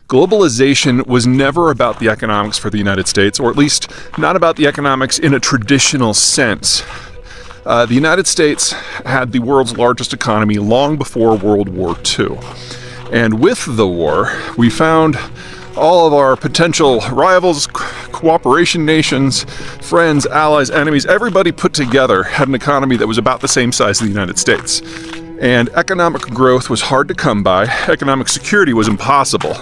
Globalization was never about the economics for the United States, or at least not about the economics in a traditional sense. The United States had the world's largest economy long before World War II. And with the war, we found all of our potential rivals, cooperation nations, friends, allies, enemies, everybody put together had an economy that was about the same size as the United States. And economic growth was hard to come by. Economic security was impossible.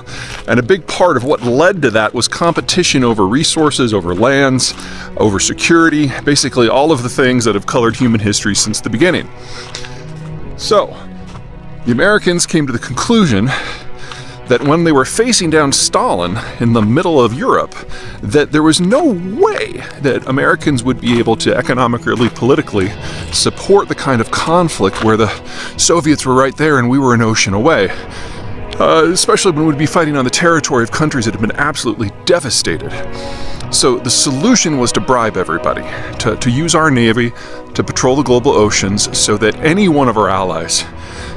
And a big part of what led to that was competition over resources, over lands, over security, basically all of the things that have colored human history since the beginning. So, the Americans came to the conclusion that when they were facing down Stalin in the middle of Europe, that there was no way that Americans would be able to economically, politically support the kind of conflict where the Soviets were right there and we were an ocean away. Especially when we'd be fighting on the territory of countries that had been absolutely devastated. So the solution was to bribe everybody, to use our Navy to patrol the global oceans so that any one of our allies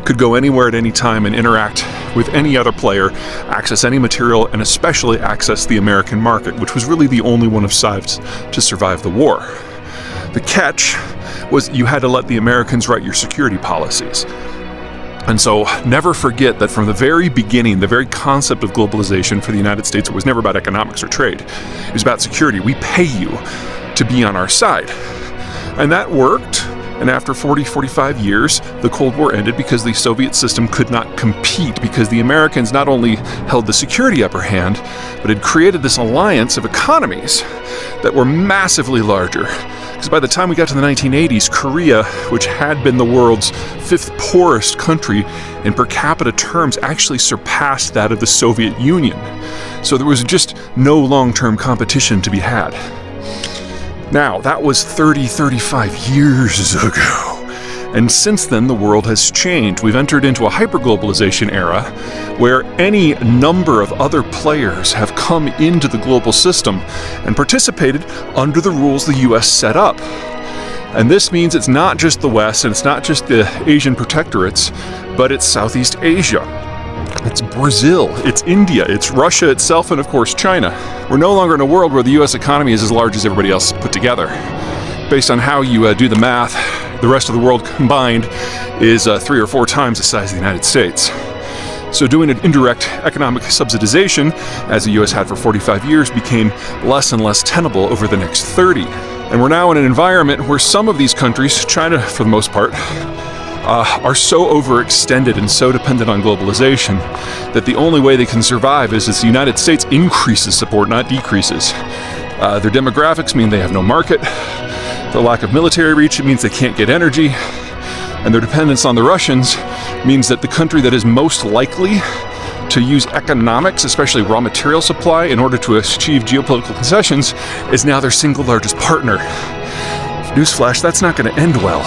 could go anywhere at any time and interact with any other player, access any material, and especially access the American market, which was really the only one of size to survive the war. The catch was you had to let the Americans write your security policies. And so never forget that from the very beginning, the very concept of globalization for the United States, it was never about economics or trade. It was about security. We pay you to be on our side. And that worked. And after 45 years, the Cold War ended because the Soviet system could not compete, because the Americans not only held the security upper hand, but had created this alliance of economies that were massively larger. Because by the time we got to the 1980s, Korea, which had been the world's 5th poorest country in per capita terms, actually surpassed that of the Soviet Union. So there was just no long-term competition to be had. Now, that was 35 years ago. And since then, the world has changed. We've entered into a hyperglobalization era where any number of other players have come into the global system and participated under the rules the US set up. And this means it's not just the West and it's not just the Asian protectorates, but it's Southeast Asia. It's Brazil, it's India, it's Russia itself, and of course China. We're no longer in a world where the US economy is as large as everybody else put together. Based on how you do the math, the rest of the world combined is 3 or 4 times the size of the United States. So doing an indirect economic subsidization, as the US had for 45 years, became less and less tenable over the next 30. And we're now in an environment where some of these countries, China for the most part, are so overextended and so dependent on globalization that the only way they can survive is as the United States increases support, not decreases. Their demographics mean they have no market. Their lack of military reach, it means they can't get energy. And their dependence on the Russians means that the country that is most likely to use economics, especially raw material supply, in order to achieve geopolitical concessions is now their single largest partner. Newsflash, that's not going to end well.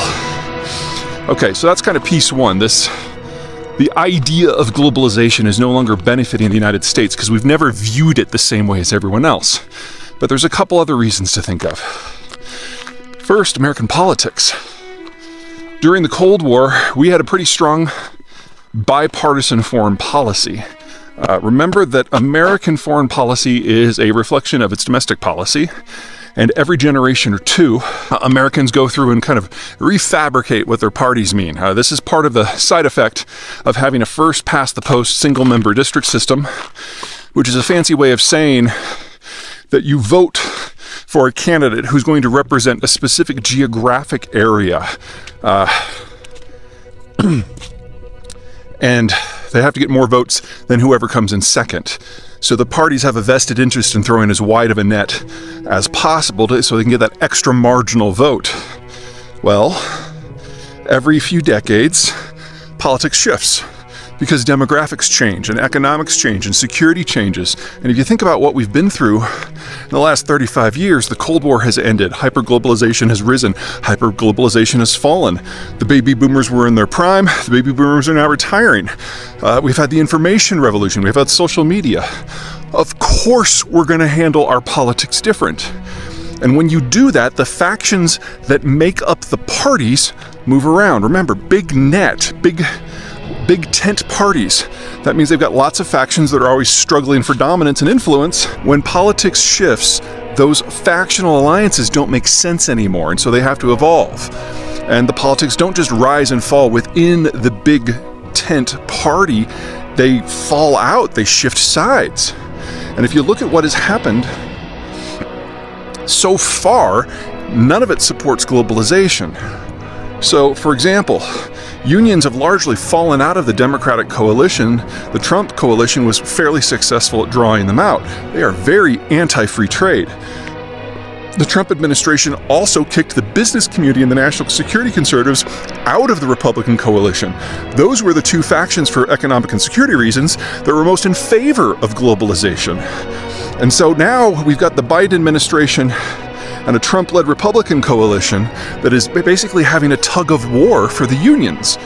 Okay, so that's kind of piece one. The idea of globalization is no longer benefiting the United States because we've never viewed it the same way as everyone else. But there's a couple other reasons to think of. First, American politics. During the Cold War, we had a pretty strong bipartisan foreign policy. Remember that American foreign policy is a reflection of its domestic policy. And every generation or two, Americans go through and kind of refabricate what their parties mean. This is part of the side effect of having a first-past-the-post single-member district system, which is a fancy way of saying that you vote for a candidate who's going to represent a specific geographic area. And they have to get more votes than whoever comes in second. So the parties have a vested interest in throwing as wide of a net as possible so they can get that extra marginal vote. Well, every few decades, politics shifts because demographics change and economics change and security changes. And if you think about what we've been through in the last 35 years, the Cold War has ended, hyperglobalization has risen, hyperglobalization has fallen. The baby boomers were in their prime, the baby boomers are now retiring. We've had the information revolution, we've had social media. Of course we're going to handle our politics different. And when you do that, the factions that make up the parties move around. Remember, big net, big big tent parties. That means they've got lots of factions that are always struggling for dominance and influence. When politics shifts, those factional alliances don't make sense anymore, and so they have to evolve. And the politics don't just rise and fall within the big tent party, they fall out, they shift sides. And if you look at what has happened so far, none of it supports globalization. So, for example, unions have largely fallen out of the Democratic coalition. The Trump coalition was fairly successful at drawing them out. They are very anti-free trade. The Trump administration also kicked the business community and the national security conservatives out of the Republican coalition. Those were the two factions for economic and security reasons that were most in favor of globalization. And so now we've got the Biden administration and a Trump-led Republican coalition that is basically having a tug of war for the unions.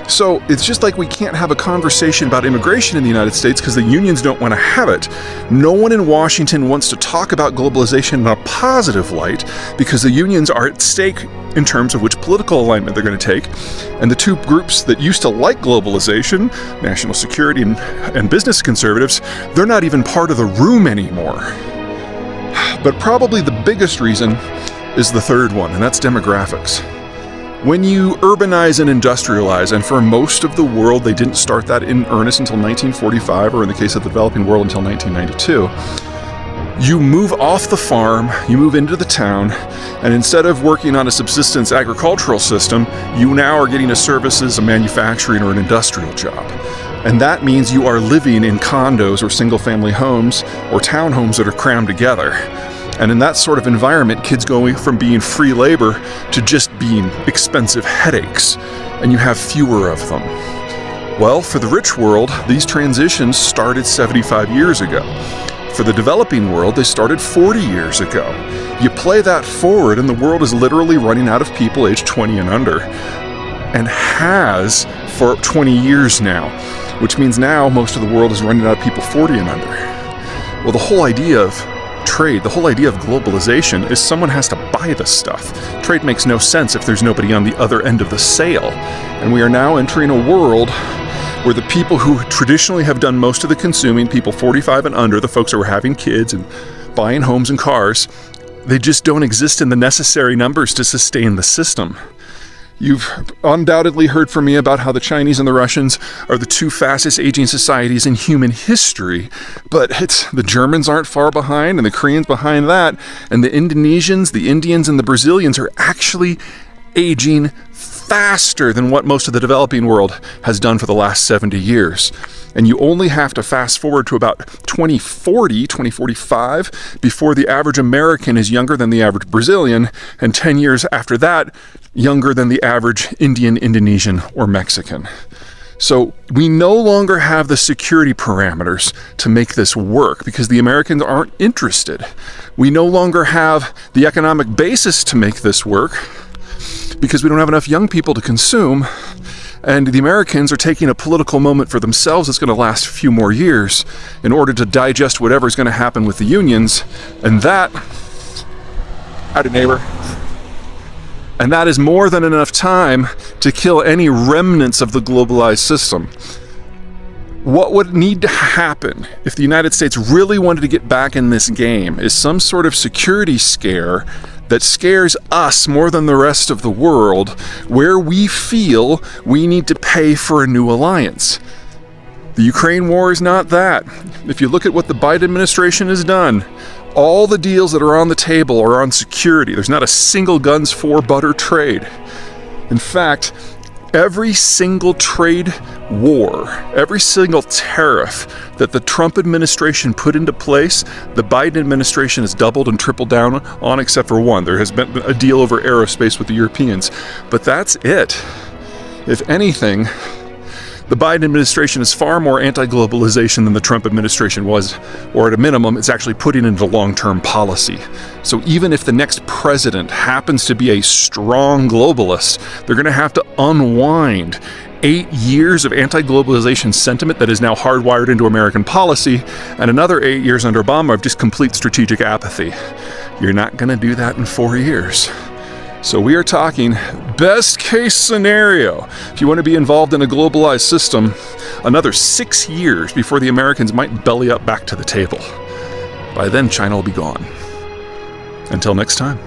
So it's just like we can't have a conversation about immigration in the United States because the unions don't want to have it. No one in Washington wants to talk about globalization in a positive light because the unions are at stake in terms of which political alignment they're going to take. And the two groups that used to like globalization, national security and business conservatives, they're not even part of the room anymore. But probably the biggest reason is the third one, and that's demographics. When you urbanize and industrialize, and for most of the world they didn't start that in earnest until 1945, or in the case of the developing world until 1992, you move off the farm, you move into the town, and instead of working on a subsistence agricultural system, you now are getting a services, a manufacturing, or an industrial job. And that means you are living in condos or single-family homes or townhomes that are crammed together. And in that sort of environment, kids go from being free labor to just being expensive headaches, and you have fewer of them. Well, for the rich world, these transitions started 75 years ago. For the developing world, they started 40 years ago. You play that forward, and the world is literally running out of people aged 20 and under, and has for 20 years now, which means now most of the world is running out of people 40 and under. Well, the whole idea of trade, the whole idea of globalization is someone has to buy the stuff. Trade makes no sense if there's nobody on the other end of the sale. And we are now entering a world where the people who traditionally have done most of the consuming, people 45 and under, the folks who are having kids and buying homes and cars, they just don't exist in the necessary numbers to sustain the system. You've undoubtedly heard from me about how the Chinese and the Russians are the two fastest aging societies in human history, but the Germans aren't far behind, and the Koreans behind that, and the Indonesians, the Indians, and the Brazilians are actually aging faster than what most of the developing world has done for the last 70 years. And you only have to fast forward to about 2040, 2045, before the average American is younger than the average Brazilian, and 10 years after that, younger than the average Indian, Indonesian, or Mexican. So we no longer have the security parameters to make this work because the Americans aren't interested. We no longer have the economic basis to make this work because we don't have enough young people to consume. And the Americans are taking a political moment for themselves that's going to last a few more years in order to digest whatever's going to happen with the unions. And that, howdy neighbor, and that is more than enough time to kill any remnants of the globalized system. What would need to happen if the United States really wanted to get back in this game is some sort of security scare that scares us more than the rest of the world, where we feel we need to pay for a new alliance. The Ukraine war is not that. If you look at what the Biden administration has done, all the deals that are on the table are on security. There's not a single guns for butter trade. In fact, every single trade war, every single tariff that the Trump administration put into place, the Biden administration has doubled and tripled down on, except for one. There has been a deal over aerospace with the Europeans, but that's it. If anything, the Biden administration is far more anti-globalization than the Trump administration was, or at a minimum, it's actually putting into long-term policy. So even if the next president happens to be a strong globalist, they're going to have to unwind 8 years of anti-globalization sentiment that is now hardwired into American policy, and another 8 years under Obama of just complete strategic apathy. You're not going to do that in 4 years. So we are talking best case scenario. If you want to be involved in a globalized system, another 6 years before the Americans might belly up back to the table. By then, China will be gone. Until next time.